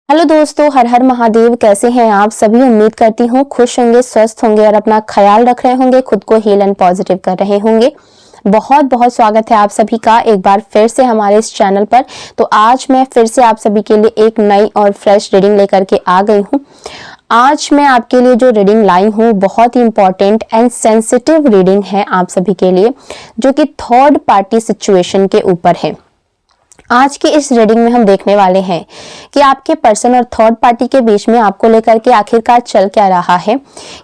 Hello दोस्तों, हर हर महादेव। कैसे हैं आप सभी? उम्मीद करती हूँ खुश होंगे, स्वस्थ होंगे और अपना ख्याल रख रहे होंगे, खुद को हील एंड पॉजिटिव कर रहे होंगे। बहुत बहुत स्वागत है आप सभी का एक बार फिर से हमारे इस चैनल पर। तो आज मैं फिर से आप सभी के लिए एक नई और फ्रेश रीडिंग लेकर के आ गई हूँ। आज मैं आपके लिए जो रीडिंग लाई हूँ बहुत ही इंपॉर्टेंट एंड सेंसिटिव रीडिंग है आप सभी के लिए, जो कि थर्ड पार्टी सिचुएशन के ऊपर है। आज की इस रीडिंग में हम देखने वाले हैं कि आपके पर्सन और थर्ड पार्टी के बीच में आपको लेकर के आखिरकार चल क्या रहा है,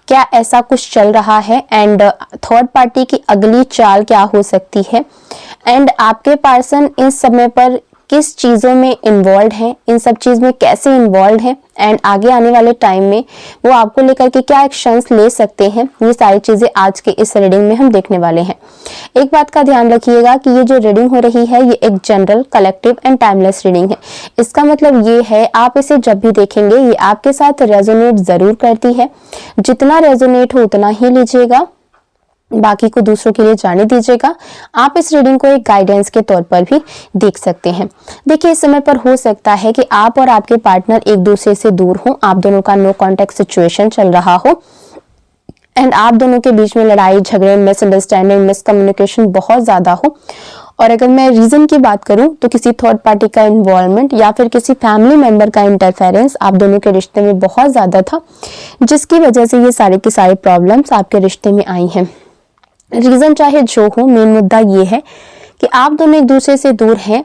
क्या ऐसा कुछ चल रहा है एंड थर्ड पार्टी की अगली चाल क्या हो सकती है एंड आपके पर्सन इस समय पर किस चीज़ों में इन्वॉल्व है, इन सब चीज़ में कैसे इन्वॉल्व है एंड आगे आने वाले टाइम में वो आपको लेकर के क्या एक्शंस ले सकते हैं, ये सारी चीज़ें आज के इस रीडिंग में हम देखने वाले हैं। एक बात का ध्यान रखिएगा कि ये जो रीडिंग हो रही है ये एक general, collective and timeless reading है। इसका मतलब ये है आप इसे जब भी देखेंगे ये आपके साथ रेजोनेट जरूर करती है। जितना रेजोनेट हो उतना ही लीजिएगा, बाकी को दूसरों के लिए जाने दीजिएगा। आप इस रीडिंग को एक गाइडेंस के तौर पर भी देख सकते हैं। देखिए, इस समय पर हो सकता है कि आप और आपके पार्टनर एक दूसरे से दूर हो, आप दोनों का नो कॉन्टेक्ट सिचुएशन चल रहा हो एंड आप दोनों के बीच में लड़ाई झगड़े, मिसअंडरस्टैंडिंग, मिसकम्युनिकेशन बहुत ज्यादा हो। और अगर मैं रीजन की बात करूं तो किसी थर्ड पार्टी का इन्वॉल्वमेंट या फिर किसी फैमिली मेंबर का इंटरफेरेंस आप दोनों के रिश्ते में बहुत ज्यादा था, जिसकी वजह से ये सारी की सारी प्रॉब्लम्स आपके रिश्ते में आई हैं। रीजन चाहे जो हो, मेन मुद्दा ये है कि आप दोनों एक दूसरे से दूर हैं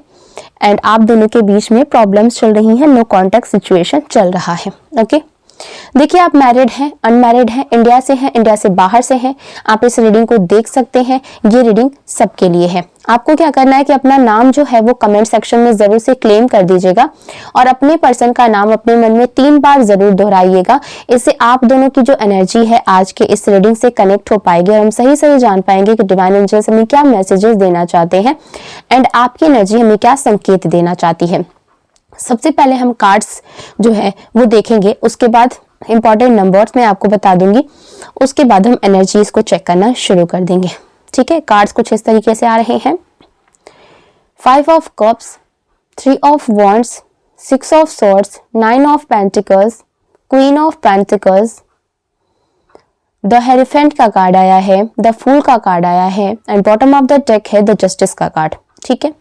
एंड आप दोनों के बीच में प्रॉब्लम्स चल रही हैं, नो कॉन्टेक्ट सिचुएशन चल रहा है। ओके, देखिए, आप मैरिड हैं, अनमैरिड हैं, इंडिया से हैं, इंडिया से बाहर से हैं, आप इस रीडिंग को देख सकते हैं। ये रीडिंग सबके लिए है। आपको क्या करना है कि अपना नाम जो है वो कमेंट सेक्शन में जरूर से क्लेम कर दीजिएगा और अपने पर्सन का नाम अपने मन में 3 बार जरूर दोहराइएगा। इससे आप दोनों की जो एनर्जी है आज के इस रीडिंग से कनेक्ट हो पाएगी और हम सही सही जान पाएंगे कि डिवाइन एंजल्स हमें क्या मैसेजेस देना चाहते हैं एंड आपकी एनर्जी हमें क्या संकेत देना चाहती है। सबसे पहले हम कार्ड्स जो है वो देखेंगे, उसके बाद इंपॉर्टेंट नंबर्स मैं आपको बता दूंगी, उसके बाद हम एनर्जीज को चेक करना शुरू कर देंगे। ठीक है, कार्ड्स कुछ इस तरीके से आ रहे हैं। 5 of cups, 3 of wands, 6 of swords, 9 of pentacles, queen of pentacles, the hierophant का कार्ड आया है, द फूल का कार्ड आया है and bottom of the deck है द जस्टिस का कार्ड। ठीक है,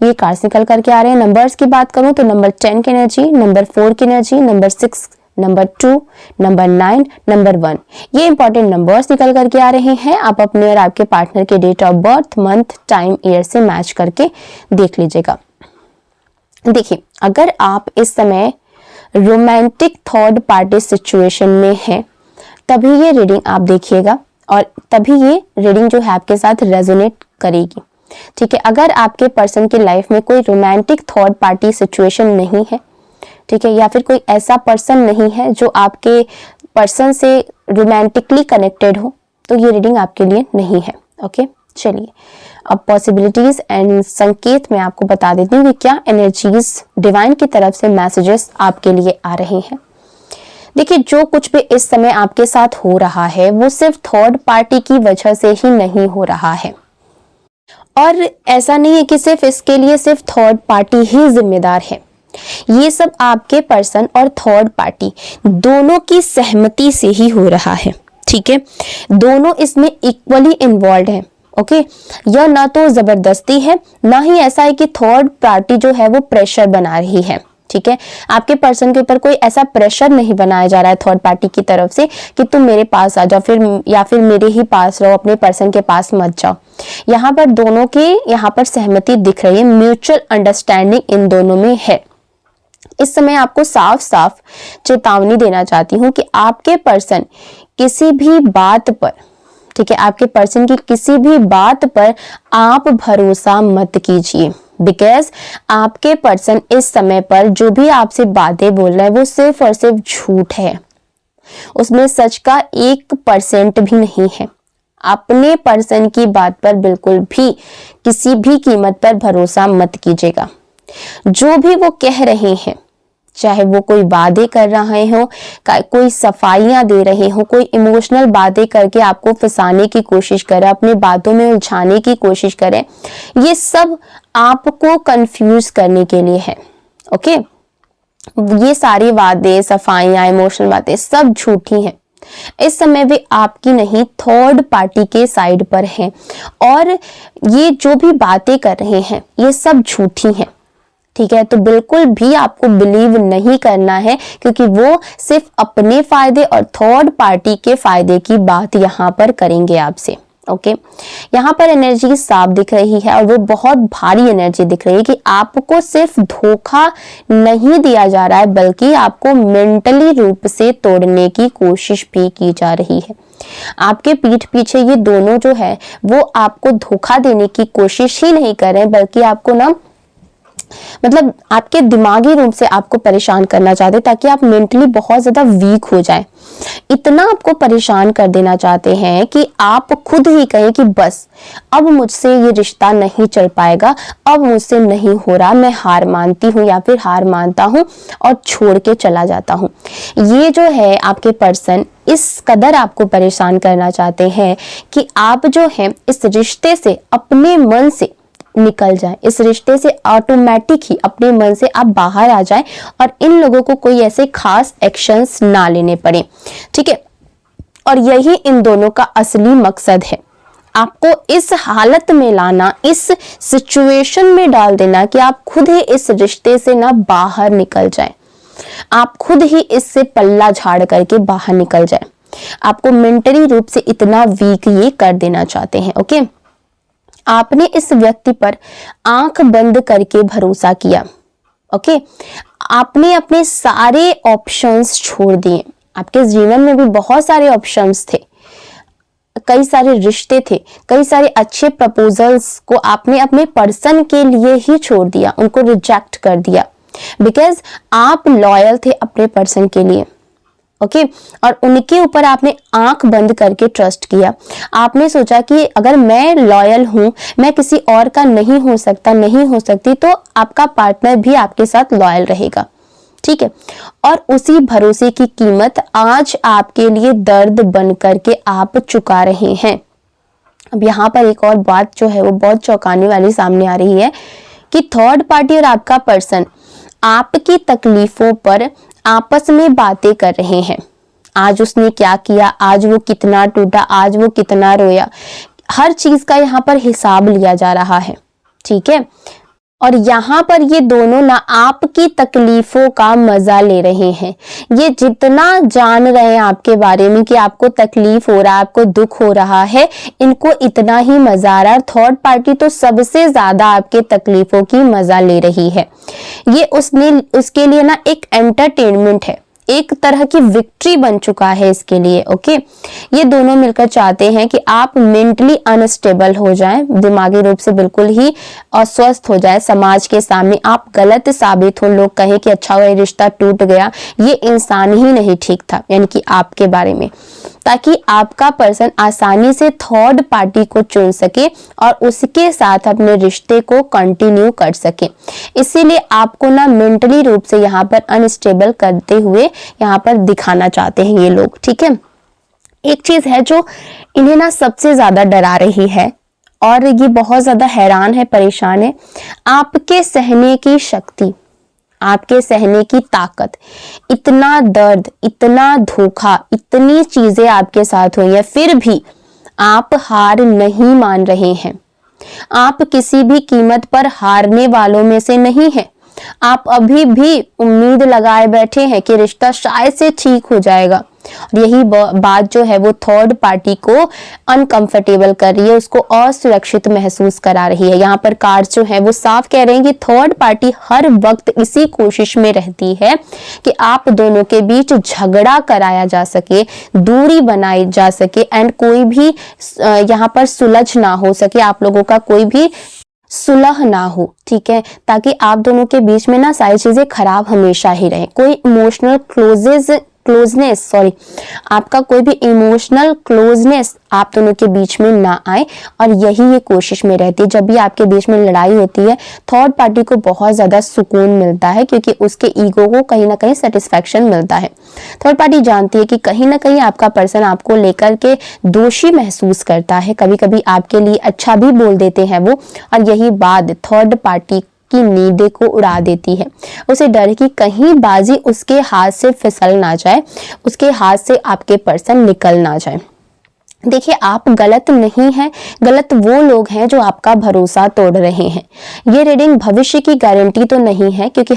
ये कार्ड्स निकल करके आ रहे हैं। नंबर्स की बात करूं तो नंबर 10 की एनर्जी, नंबर 4 की energy, number 6, number 2, number 9, number 1, ये इंपॉर्टेंट नंबर्स निकल करके आ रहे हैं। आप अपने और आपके पार्टनर के date of birth, month, time, year से मैच करके देख लीजिएगा। देखिए, अगर आप इस समय रोमांटिक थर्ड पार्टी सिचुएशन में हैं तभी ये रीडिंग आप देखिएगा और तभी ये रीडिंग जो है आपके साथ रेजोनेट करेगी। ठीक है, अगर आपके पर्सन की लाइफ में कोई रोमांटिक थर्ड पार्टी सिचुएशन नहीं है, ठीक है, या फिर कोई ऐसा पर्सन नहीं है जो आपके पर्सन से रोमांटिकली कनेक्टेड हो, तो ये रीडिंग आपके लिए नहीं है। ओके, चलिए अब पॉसिबिलिटीज एंड संकेत मैं आपको बता देती हूँ कि क्या एनर्जीज डिवाइन की तरफ से मैसेजेस आपके लिए आ रहे हैं। देखिए, जो कुछ भी इस समय आपके साथ हो रहा है वो सिर्फ थर्ड पार्टी की वजह से ही नहीं हो रहा है और ऐसा नहीं है कि सिर्फ इसके लिए सिर्फ थर्ड पार्टी ही जिम्मेदार है। ये सब आपके पर्सन और थर्ड पार्टी दोनों की सहमति से ही हो रहा है। ठीक है, दोनों इसमें इक्वली इन्वॉल्व है। ओके, यह ना तो जबरदस्ती है, ना ही ऐसा है कि थर्ड पार्टी जो है वो प्रेशर बना रही है। ठीक है, आपके पर्सन के ऊपर कोई ऐसा प्रेशर नहीं बनाया जा रहा है थर्ड पार्टी की तरफ से कि तुम मेरे पास आ जाओ फिर या फिर मेरे ही पास रहो, अपने पर्सन के पास मत जाओ। यहाँ पर दोनों की यहाँ पर सहमति दिख रही है, म्यूचुअल अंडरस्टैंडिंग इन दोनों में है। इस समय आपको साफ साफ चेतावनी देना चाहती हूँ कि आपके पर्सन किसी भी बात पर, ठीक है, आपके पर्सन की किसी भी बात पर आप भरोसा मत कीजिए, बिकॉज आपके पर्सन इस समय पर जो भी आपसे बातें बोल रहा है वो सिर्फ और सिर्फ झूठ है, उसमें सच का 1% भी नहीं है। अपने पर्सन की बात पर बिल्कुल भी किसी भी कीमत पर भरोसा मत कीजिएगा। जो भी वो कह रहे हैं, चाहे वो कोई वादे कर रहे हो, कोई सफाइयां दे रहे हो, कोई इमोशनल बातें करके आपको फंसाने की कोशिश करे, अपने बातों में उलझाने की कोशिश करे, ये सब आपको कंफ्यूज करने के लिए है। ओके, ये सारी बातें, सफाइयां, इमोशनल बातें सब झूठी हैं। इस समय वे आपकी नहीं, थर्ड पार्टी के साइड पर हैं और ये जो भी बातें कर रहे हैं ये सब झूठी हैं। ठीक है, तो बिल्कुल भी आपको बिलीव नहीं करना है, क्योंकि वो सिर्फ अपने फायदे और थर्ड पार्टी के फायदे की बात यहाँ पर करेंगे आपसे। ओके, यहाँ पर एनर्जी साफ दिख रही है और वो बहुत भारी एनर्जी दिख रही है कि आपको सिर्फ धोखा नहीं दिया जा रहा है, बल्कि आपको मेंटली रूप से तोड़ने की कोशिश भी की जा रही है। आपके पीठ पीछे ये दोनों जो है वो आपको धोखा देने की कोशिश ही नहीं कर रहे, बल्कि आपको ना मतलब आपके दिमागी रूप से आपको परेशान करना चाहते, ताकि आप मेंटली बहुत ज्यादा वीक हो जाए। इतना आपको परेशान कर देना चाहते हैं कि आप खुद ही कहें कि बस अब मुझसे ये रिश्ता नहीं चल पाएगा, अब मुझसे नहीं हो रहा, मैं हार मानती हूँ या फिर हार मानता हूँ और छोड़ के चला जाता हूँ। ये जो है आपके पर्सन इस कदर आपको परेशान करना चाहते हैं कि आप जो है इस रिश्ते से अपने मन से निकल जाए, इस रिश्ते से ऑटोमेटिक ही अपने मन से आप बाहर आ जाएं और इन लोगों को कोई ऐसे खास एक्शंस ना लेने पड़े। ठीक है, और यही इन दोनों का असली मकसद है, आपको इस हालत में लाना, इस सिचुएशन में डाल देना कि आप खुद ही इस रिश्ते से ना बाहर निकल जाएं, आप खुद ही इससे पल्ला झाड़ करके बाहर निकल जाएं। आपको मेंटली रूप से इतना वीक ये कर देना चाहते हैं। ओके, आपने इस व्यक्ति पर आंख बंद करके भरोसा किया। ओके, आपने अपने सारे ऑप्शंस छोड़ दिए। आपके जीवन में भी बहुत सारे ऑप्शंस थे, कई सारे रिश्ते थे, कई सारे अच्छे प्रपोजल्स को आपने अपने पर्सन के लिए ही छोड़ दिया, उनको रिजेक्ट कर दिया, बिकॉज आप लॉयल थे अपने पर्सन के लिए। ओके, और उनके ऊपर आपने आंख बंद करके ट्रस्ट किया। आपने सोचा कि अगर मैं लॉयल हूं, मैं किसी और का नहीं हो सकता, नहीं हो सकती, तो आपका पार्टनर भी आपके साथ लॉयल रहेगा। ठीक है, और उसी भरोसे की कीमत आज आपके लिए दर्द बन करके आप चुका रहे हैं। अब यहाँ पर एक और बात जो है वो बहुत चौंकाने वाली सामने आ रही है कि थर्ड पार्टी और आपका पर्सन आपकी तकलीफों पर आपस में बातें कर रहे हैं। आज उसने क्या किया, आज वो कितना टूटा, आज वो कितना रोया, हर चीज का यहाँ पर हिसाब लिया जा रहा है। ठीक है, और यहाँ पर ये दोनों ना आपकी तकलीफों का मजा ले रहे हैं। ये जितना जान रहे हैं आपके बारे में कि आपको तकलीफ हो रहा है, आपको दुख हो रहा है, इनको इतना ही मजा आ रहा है। थर्ड पार्टी तो सबसे ज्यादा आपके तकलीफों की मजा ले रही है। ये उसके लिए ना एक एंटरटेनमेंट है, एक तरह की विक्ट्री बन चुका है इसके लिए। ओके, ये दोनों मिलकर चाहते हैं कि आप मेंटली अनस्टेबल हो जाएं, दिमागी रूप से बिल्कुल ही अस्वस्थ हो जाए, समाज के सामने आप गलत साबित हो, लोग कहें कि अच्छा हुआ ये रिश्ता टूट गया, ये इंसान ही नहीं ठीक था, यानी कि आपके बारे में, ताकि आपका पर्सन आसानी से थर्ड पार्टी को चुन सके और उसके साथ अपने रिश्ते को कंटिन्यू कर सके। इसीलिए आपको ना मेंटली रूप से यहाँ पर अनस्टेबल करते हुए यहाँ पर दिखाना चाहते हैं ये लोग। ठीक है, एक चीज है जो इन्हें ना सबसे ज्यादा डरा रही है और ये बहुत ज्यादा हैरान है, परेशान है, आपके सहने की शक्ति, आपके सहने की ताकत। इतना दर्द, इतना धोखा, इतनी चीजें आपके साथ हुई है, फिर भी आप हार नहीं मान रहे हैं। आप किसी भी कीमत पर हारने वालों में से नहीं हैं। आप अभी भी उम्मीद लगाए बैठे हैं कि रिश्ता शायद से ठीक हो जाएगा। और यही बात जो है वो थर्ड पार्टी को अनकंफर्टेबल कर रही है, उसको असुरक्षित महसूस करा रही है। यहाँ पर कार्ड्स जो है वो साफ कह रहे हैं कि थर्ड पार्टी हर वक्त इसी कोशिश में रहती है कि आप दोनों के बीच झगड़ा कराया जा सके, दूरी बनाई जा सके एंड कोई भी यहाँ पर सुलझ ना हो सके, आप लोगों का कोई भी सुलह ना हो। ठीक है, ताकि आप दोनों के बीच में ना सारी चीजें खराब हमेशा ही रहे, कोई इमोशनल क्लोजनेस आपका कोई भी इमोशनल क्लोजनेस आप दोनों के बीच में ना आए। और यही ये कोशिश में रहती है। जब भी आपके बीच में लड़ाई होती है, थर्ड पार्टी को बहुत ज्यादा सुकून मिलता है, क्योंकि उसके ईगो को कहीं ना कहीं सेटिस्फेक्शन मिलता है। थर्ड पार्टी जानती है कि कहीं ना कहीं आपका पर्सन आपको लेकर के दोषी महसूस करता है, कभी कभी आपके लिए अच्छा भी बोल देते हैं वो, और यही बात थर्ड पार्टी उसकी नींदें को उड़ा देती है। उसे डर कि कहीं बाजी उसके हाथ से फिसल ना जाए, उसके हाथ से आपके पर्सन निकल ना जाए। देखिए, आप गलत नहीं हैं, गलत वो लोग हैं जो आपका भरोसा तोड़ रहे हैं। ये रीडिंग भविष्य की गारंटी तो नहीं है, क्योंकि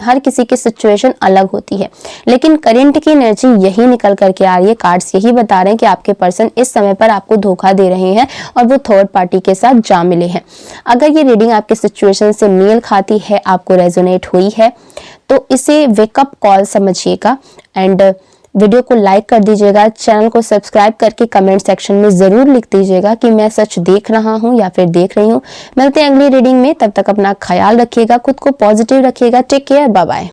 हर किसी की सिचुएशन अलग होती है, लेकिन करंट की एनर्जी यही निकल करके आ रही है। कार्ड्स यही बता रहे हैं कि आपके पर्सन इस समय पर आपको धोखा दे रहे हैं और वो थर्ड पार्टी के साथ जा मिले हैं। अगर ये रीडिंग आपके सिचुएशन से मेल खाती है, आपको रेजोनेट हुई है, तो इसे वेकअप कॉल समझिएगा एंड वीडियो को लाइक कर दीजिएगा। चैनल को सब्सक्राइब करके कमेंट सेक्शन में जरूर लिख दीजिएगा कि मैं सच देख रहा हूं या फिर देख रही हूं। मिलते हैं अगली रीडिंग में, तब तक अपना ख्याल रखिएगा, खुद को पॉजिटिव रखिएगा। Take care, bye bye.